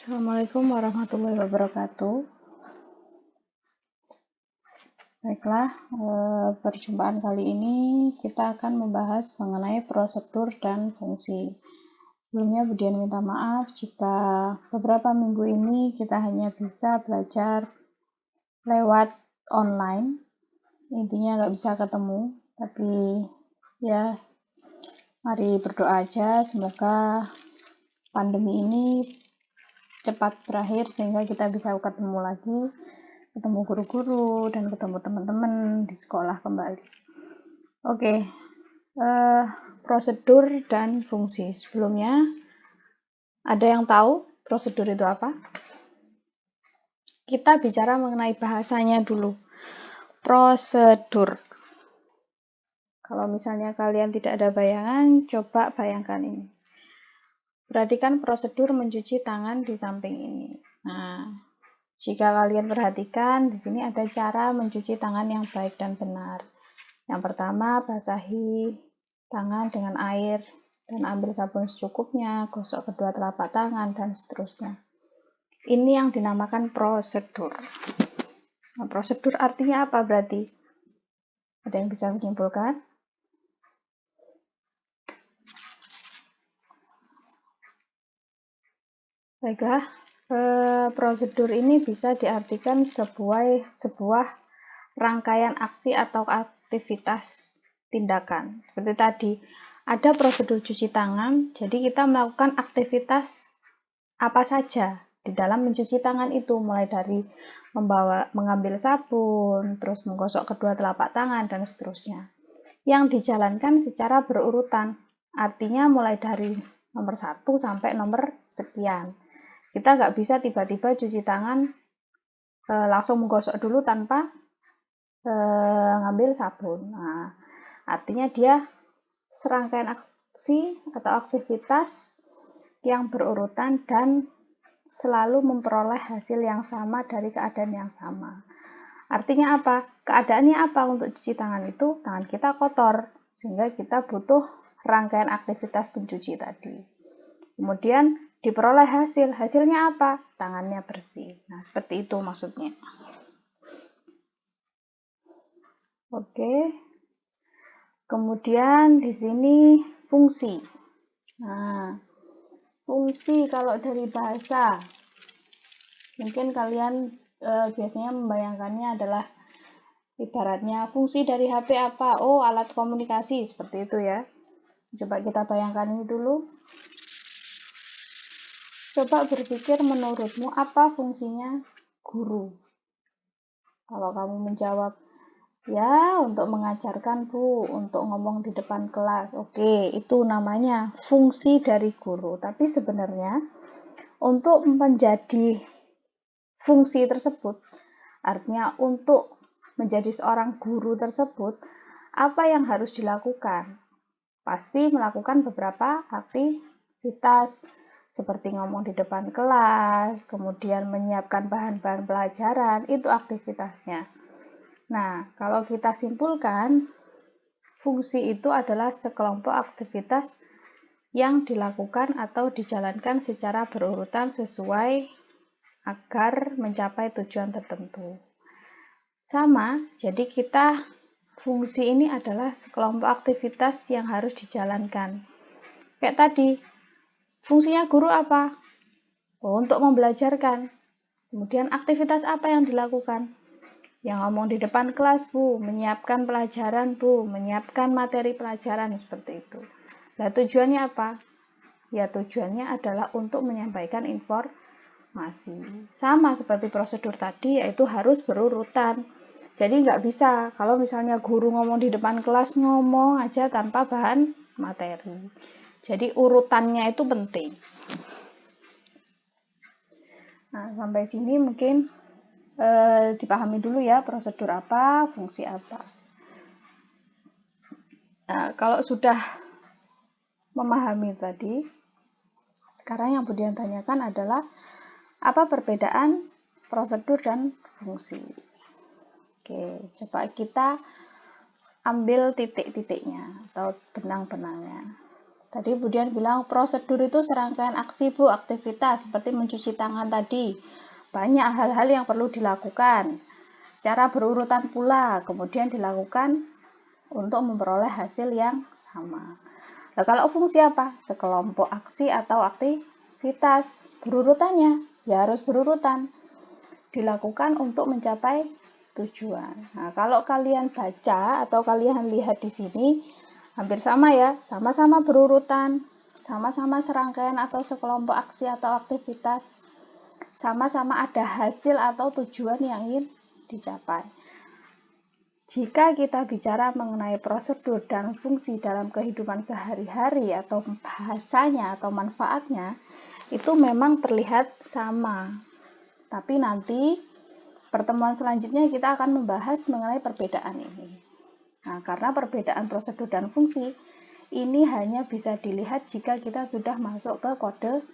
Assalamualaikum warahmatullahi wabarakatuh. Baiklah, perjumpaan kali ini kita akan membahas mengenai prosedur dan fungsi. Sebelumnya Budian minta maaf jika beberapa minggu ini kita hanya bisa belajar lewat online. Intinya nggak bisa ketemu, tapi ya mari berdoa aja semoga pandemi ini cepat berakhir sehingga kita bisa ketemu lagi, ketemu guru-guru dan ketemu teman-teman di sekolah kembali. Oke, prosedur dan fungsi. Sebelumnya, ada yang tahu prosedur itu apa? Kita bicara mengenai bahasanya dulu. Prosedur. Kalau misalnya kalian tidak ada bayangan, coba bayangkan ini. Perhatikan prosedur mencuci tangan di samping ini. Nah, jika kalian perhatikan, di sini ada cara mencuci tangan yang baik dan benar. Yang pertama, basahi tangan dengan air dan ambil sabun secukupnya, gosok kedua telapak tangan, dan seterusnya. Ini yang dinamakan prosedur. Nah, prosedur artinya apa berarti? Ada yang bisa menyimpulkan? Baiklah, prosedur ini bisa diartikan sebuah rangkaian aksi atau aktivitas tindakan. Seperti tadi, ada prosedur cuci tangan, jadi kita melakukan aktivitas apa saja di dalam mencuci tangan itu, mulai dari mengambil sabun, terus menggosok kedua telapak tangan, dan seterusnya. Yang dijalankan secara berurutan, artinya mulai dari nomor 1 sampai nomor sekian. Kita nggak bisa tiba-tiba cuci tangan langsung menggosok dulu tanpa ngambil sabun. Nah, artinya dia serangkaian aksi atau aktivitas yang berurutan dan selalu memperoleh hasil yang sama dari keadaan yang sama. Artinya apa? Keadaannya apa untuk cuci tangan itu? Tangan kita kotor, sehingga kita butuh rangkaian aktivitas pencuci tadi. Kemudian diperoleh hasil. Hasilnya apa? Tangannya bersih. Nah, seperti itu maksudnya. Oke. Kemudian di sini fungsi. Nah, fungsi kalau dari bahasa, mungkin kalian biasanya membayangkannya adalah ibaratnya fungsi dari HP apa? Oh, alat komunikasi, seperti itu ya. Coba kita bayangkan ini dulu. Coba berpikir menurutmu apa fungsinya guru? Kalau kamu menjawab, ya untuk mengajarkan Bu, untuk ngomong di depan kelas. Oke, itu namanya fungsi dari guru. Tapi sebenarnya untuk menjadi fungsi tersebut, artinya untuk menjadi seorang guru tersebut, apa yang harus dilakukan? Pasti melakukan beberapa aktivitas seperti ngomong di depan kelas, kemudian menyiapkan bahan-bahan pelajaran, itu aktivitasnya. Nah, kalau kita simpulkan, fungsi itu adalah sekelompok aktivitas yang dilakukan atau dijalankan secara berurutan sesuai agar mencapai tujuan tertentu. Sama, jadi fungsi ini adalah sekelompok aktivitas yang harus dijalankan. Kayak tadi, fungsinya guru apa? Oh, untuk membelajarkan. Kemudian aktivitas apa yang dilakukan? Yang ngomong di depan kelas, Bu, menyiapkan pelajaran, Bu, menyiapkan materi pelajaran, seperti itu. Nah, tujuannya apa? Ya, tujuannya adalah untuk menyampaikan informasi. Sama seperti prosedur tadi, yaitu harus berurutan. Jadi nggak bisa, kalau misalnya guru ngomong di depan kelas, ngomong aja tanpa bahan materi. Jadi urutannya itu penting. Nah, sampai sini mungkin dipahami dulu ya prosedur apa, fungsi apa. Nah, kalau sudah memahami tadi, sekarang yang Budian tanyakan adalah apa perbedaan prosedur dan fungsi. Oke, coba kita ambil titik-titiknya atau benang-benangnya. Tadi Budian bilang prosedur itu serangkaian aksi Bu, aktivitas seperti mencuci tangan tadi. Banyak hal-hal yang perlu dilakukan secara berurutan pula, kemudian dilakukan untuk memperoleh hasil yang sama. Nah, kalau fungsi apa? Sekelompok aksi atau aktivitas. Berurutannya ya harus berurutan. Dilakukan untuk mencapai tujuan. Nah, kalau kalian baca atau kalian lihat di sini, hampir sama ya, sama-sama berurutan, sama-sama serangkaian atau sekelompok aksi atau aktivitas, sama-sama ada hasil atau tujuan yang ingin dicapai. Jika kita bicara mengenai prosedur dan fungsi dalam kehidupan sehari-hari atau bahasanya atau manfaatnya, itu memang terlihat sama. Tapi nanti pertemuan selanjutnya kita akan membahas mengenai perbedaan ini. Nah, karena perbedaan prosedur dan fungsi ini hanya bisa dilihat jika kita sudah masuk ke kode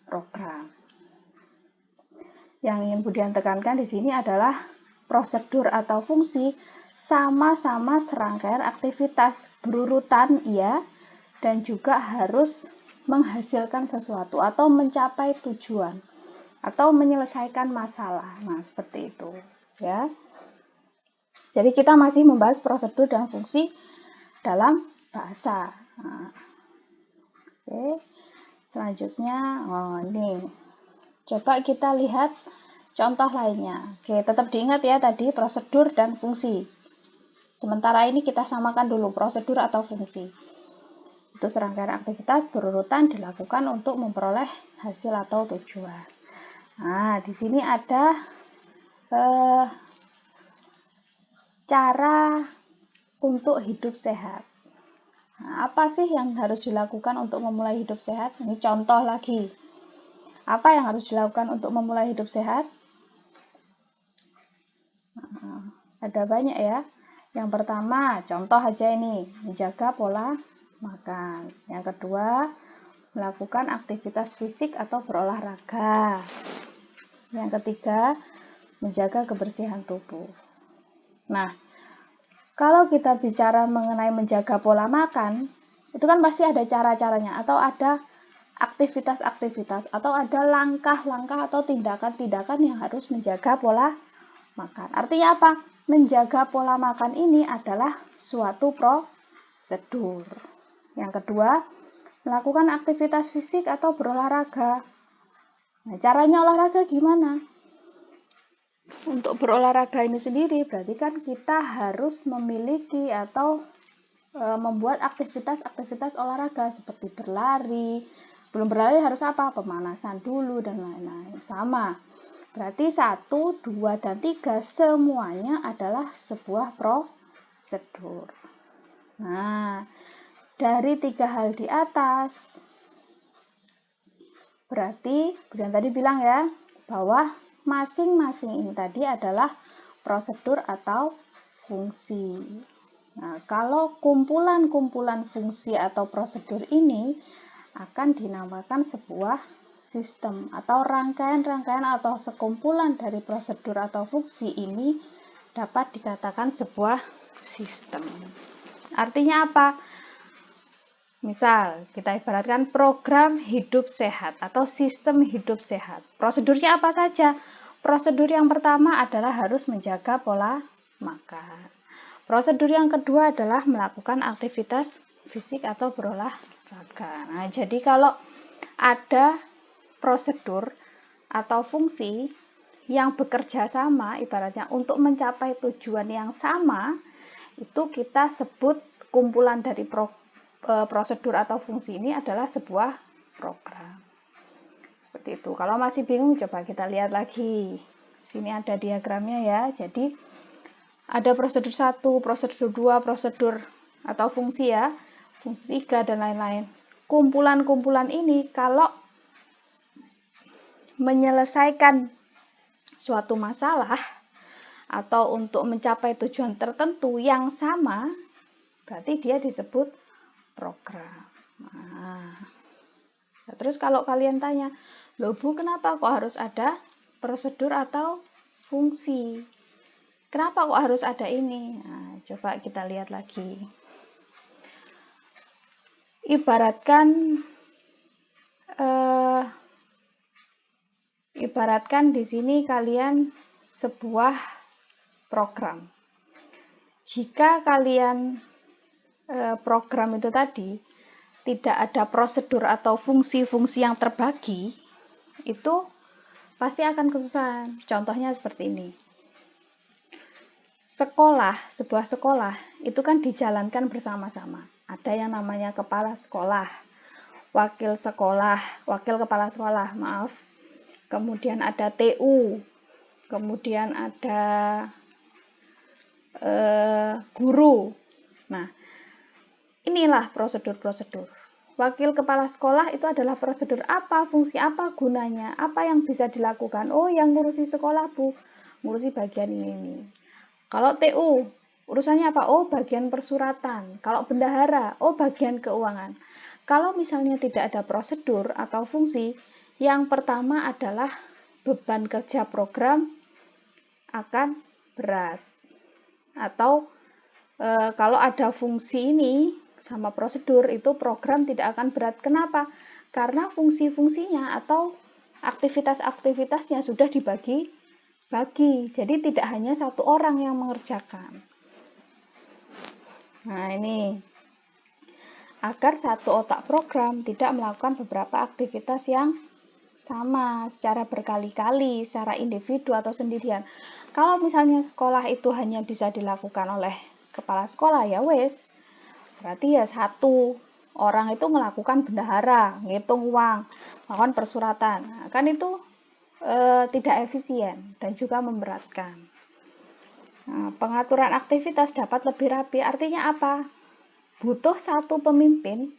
program. Yang ingin Budian tekankan di sini adalah prosedur atau fungsi sama-sama serangkaian aktivitas berurutan ya, dan juga harus menghasilkan sesuatu atau mencapai tujuan atau menyelesaikan masalah. Nah, seperti itu ya. Jadi kita masih membahas prosedur dan fungsi dalam bahasa. Nah, oke. Selanjutnya, ini. Coba kita lihat contoh lainnya. Oke, tetap diingat ya tadi prosedur dan fungsi. Sementara ini kita samakan dulu prosedur atau fungsi. Itu serangkaian aktivitas berurutan dilakukan untuk memperoleh hasil atau tujuan. Nah, di sini ada cara untuk hidup sehat. Nah, apa sih yang harus dilakukan untuk memulai hidup sehat? Ini contoh lagi. Apa yang harus dilakukan untuk memulai hidup sehat? Nah, ada banyak ya. Yang pertama, contoh aja ini, menjaga pola makan. Yang kedua, melakukan aktivitas fisik atau berolahraga. Yang ketiga, menjaga kebersihan tubuh. Nah, kalau kita bicara mengenai menjaga pola makan, itu kan pasti ada cara-caranya atau ada aktivitas-aktivitas atau ada langkah-langkah atau tindakan-tindakan yang harus menjaga pola makan. Artinya apa? Menjaga pola makan ini adalah suatu prosedur. Yang kedua, melakukan aktivitas fisik atau berolahraga. Nah, caranya olahraga gimana? Untuk berolahraga ini sendiri berarti kan kita harus memiliki atau membuat aktivitas-aktivitas olahraga seperti berlari. Sebelum berlari harus apa? Pemanasan dulu dan lain-lain. Sama. Berarti 1, 2, dan 3 semuanya adalah sebuah prosedur. Nah, dari 3 hal di atas, berarti Budian tadi bilang ya, bahwa masing-masing ini tadi adalah prosedur atau fungsi. Nah, kalau kumpulan-kumpulan fungsi atau prosedur ini akan dinamakan sebuah sistem atau rangkaian-rangkaian atau sekumpulan dari prosedur atau fungsi ini dapat dikatakan sebuah sistem. Artinya apa? Misal, kita ibaratkan program hidup sehat atau sistem hidup sehat. Prosedurnya apa saja? Prosedur yang pertama adalah harus menjaga pola makan. Prosedur yang kedua adalah melakukan aktivitas fisik atau berolahraga. Nah, jadi kalau ada prosedur atau fungsi yang bekerja sama, ibaratnya untuk mencapai tujuan yang sama, itu kita sebut kumpulan dari prosedur atau fungsi ini adalah sebuah program. Seperti itu. Kalau masih bingung, coba kita lihat lagi. Sini ada diagramnya ya. Jadi ada prosedur 1, prosedur 2, prosedur atau fungsi ya, fungsi 3 dan lain-lain. Kumpulan-kumpulan ini kalau menyelesaikan suatu masalah atau untuk mencapai tujuan tertentu yang sama, berarti dia disebut program. Nah, terus kalau kalian tanya, loh Bu, kenapa kok harus ada prosedur atau fungsi? Kenapa kok harus ada ini? Nah, coba kita lihat lagi. Ibaratkan di sini kalian sebuah program. Jika kalian program itu tadi tidak ada prosedur atau fungsi-fungsi yang terbagi, itu pasti akan kesusahan. Contohnya seperti ini. Sebuah sekolah itu kan dijalankan bersama-sama. Ada yang namanya kepala sekolah, wakil kepala sekolah, kemudian ada TU, kemudian ada guru. Nah, inilah prosedur-prosedur. Wakil kepala sekolah itu adalah prosedur apa, fungsi apa, gunanya, apa yang bisa dilakukan. Oh, yang ngurusi sekolah Bu, ngurusi bagian ini. Kalau TU, urusannya apa? Oh, bagian persuratan. Kalau bendahara, oh, bagian keuangan. Kalau misalnya tidak ada prosedur atau fungsi, yang pertama adalah beban kerja program akan berat. Atau kalau ada fungsi ini sama prosedur, itu program tidak akan berat. Kenapa? Karena fungsi-fungsinya atau aktivitas-aktivitasnya sudah dibagi-bagi. Jadi tidak hanya satu orang yang mengerjakan. Nah, ini agar satu otak program tidak melakukan beberapa aktivitas yang sama secara berkali-kali, secara individu atau sendirian. Kalau misalnya sekolah itu hanya bisa dilakukan oleh kepala sekolah, ya wes, berarti ya satu orang itu melakukan bendahara, ngitung uang, melakukan persuratan. Nah, kan itu tidak efisien dan juga memberatkan. Nah, pengaturan aktivitas dapat lebih rapi. Artinya apa? Butuh satu pemimpin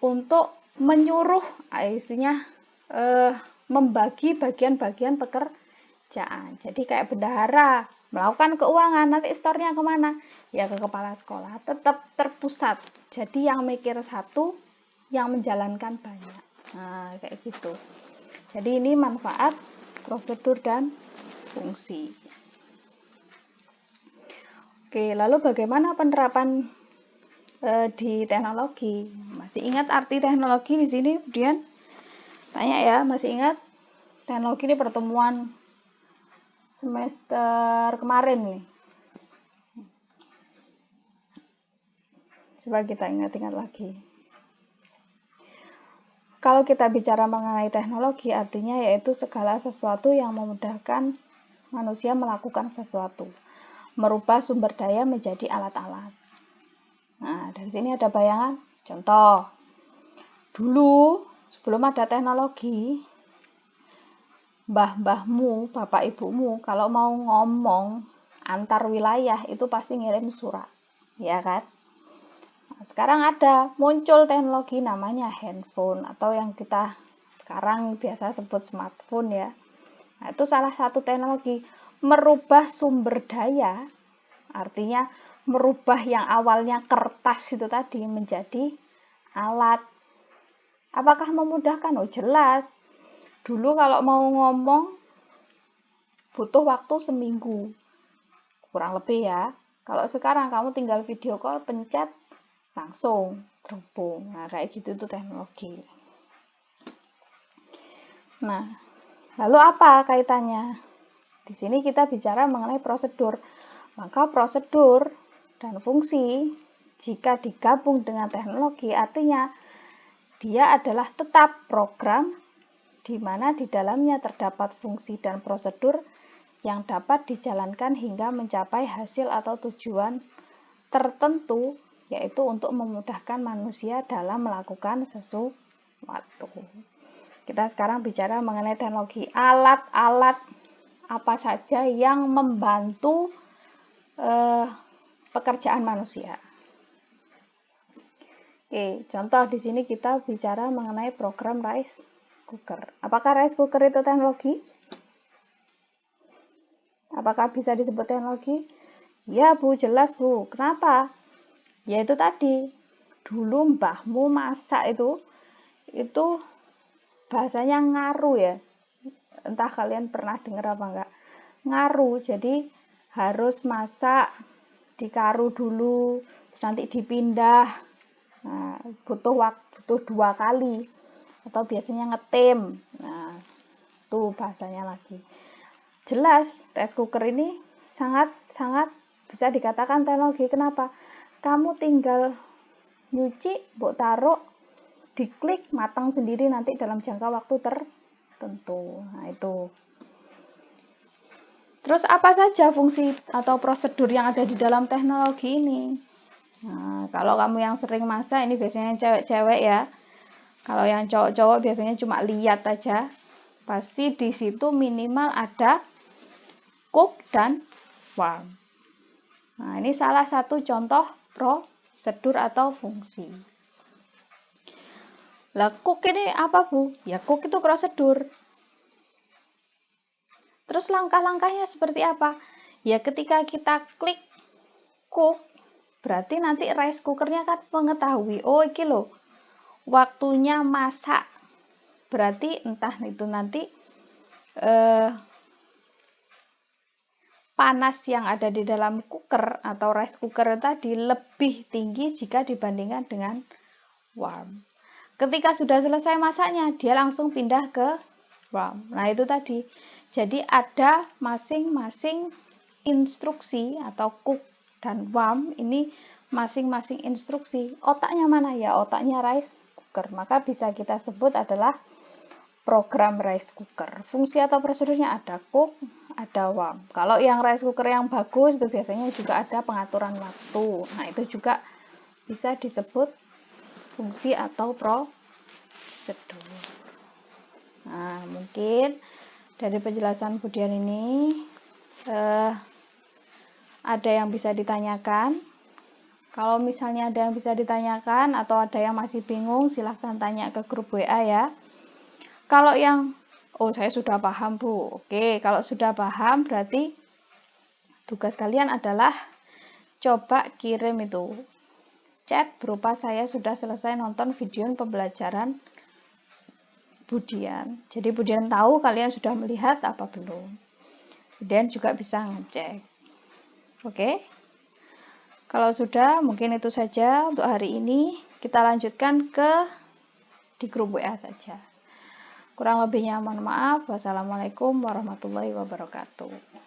untuk menyuruh, isinya membagi bagian-bagian pekerjaan. Jadi kayak bendahara melakukan keuangan, nanti store-nya kemana? Ya ke kepala sekolah. Tetap terpusat. Jadi yang mikir satu, yang menjalankan banyak. Nah, kayak gitu. Jadi ini manfaat prosedur dan fungsi. Oke, lalu bagaimana penerapan di teknologi? Masih ingat arti teknologi di sini, kemudian tanya ya, masih ingat teknologi ini pertemuan semester kemarin nih. Coba kita ingat-ingat lagi. Kalau kita bicara mengenai teknologi, artinya yaitu segala sesuatu yang memudahkan manusia melakukan sesuatu, merubah sumber daya menjadi alat-alat. Nah, dari sini ada bayangan. Contoh, dulu sebelum ada teknologi, mbah-mbahmu, bapak ibumu, kalau mau ngomong antar wilayah itu pasti ngirim surat, ya kan? Nah, sekarang ada muncul teknologi namanya handphone atau yang kita sekarang biasa sebut smartphone ya. Nah, itu salah satu teknologi merubah sumber daya, artinya merubah yang awalnya kertas itu tadi menjadi alat. Apakah memudahkan? Oh, jelas. Dulu kalau mau ngomong butuh waktu seminggu, kurang lebih ya. Kalau sekarang kamu tinggal video call, pencet, langsung terhubung. Nah, kayak gitu tuh teknologi. Nah, lalu apa kaitannya? Di sini kita bicara mengenai prosedur. Maka prosedur dan fungsi jika digabung dengan teknologi, artinya dia adalah tetap program di mana di dalamnya terdapat fungsi dan prosedur yang dapat dijalankan hingga mencapai hasil atau tujuan tertentu, yaitu untuk memudahkan manusia dalam melakukan sesuatu. Kita sekarang bicara mengenai teknologi, alat-alat apa saja yang membantu pekerjaan manusia. Oke, contoh di sini kita bicara mengenai program rice cooker. Apakah rice cooker itu teknologi? Apakah bisa disebut teknologi? Ya Bu, jelas Bu. Kenapa? Ya itu tadi, dulu mbahmu masak itu bahasanya ngaru ya. Entah kalian pernah dengar apa enggak. Ngaru, jadi harus masak dikaru dulu, nanti dipindah Nah, butuh 2 kali atau biasanya ngetim. Nah, tuh bahasanya lagi. Jelas, rice cooker ini sangat bisa dikatakan teknologi. Kenapa? Kamu tinggal nyuci, mbok taruh, diklik, matang sendiri nanti dalam jangka waktu tertentu. Nah, itu. Terus apa saja fungsi atau prosedur yang ada di dalam teknologi ini? Nah, kalau kamu yang sering masak, ini biasanya cewek-cewek ya. Kalau yang cowok-cowok biasanya cuma lihat aja. Pasti di situ minimal ada cook dan warm. Nah, ini salah satu contoh prosedur atau fungsi. Lah, cook ini apa, Bu? Ya, cook itu prosedur. Terus langkah-langkahnya seperti apa? Ya, ketika kita klik cook, berarti nanti rice cookernya kan mengetahui, oh iki loh, waktunya masak. Berarti entah itu nanti panas yang ada di dalam cooker atau rice cooker tadi lebih tinggi jika dibandingkan dengan warm. Ketika sudah selesai masaknya, dia langsung pindah ke warm. Nah, itu tadi. Jadi ada masing-masing instruksi atau cook dan warm ini masing-masing instruksi. Otaknya mana ya? Otaknya rice cooker. Maka bisa kita sebut adalah program rice cooker. Fungsi atau prosedurnya ada cook, ada warm. Kalau yang rice cooker yang bagus itu biasanya juga ada pengaturan waktu. Nah, itu juga bisa disebut fungsi atau prosedur. Nah, mungkin dari penjelasan Budian ini ada yang bisa ditanyakan. Kalau misalnya ada yang bisa ditanyakan atau ada yang masih bingung, silahkan tanya ke grup WA ya. Kalau yang, oh saya sudah paham Bu. Oke, kalau sudah paham berarti tugas kalian adalah coba kirim itu chat berupa saya sudah selesai nonton video pembelajaran Budian. Jadi Budian tahu kalian sudah melihat apa belum. Kemudian juga bisa ngecek. Oke. Kalau sudah, mungkin itu saja untuk hari ini. Kita lanjutkan di grup WA saja. Kurang lebihnya mohon maaf. Wassalamualaikum warahmatullahi wabarakatuh.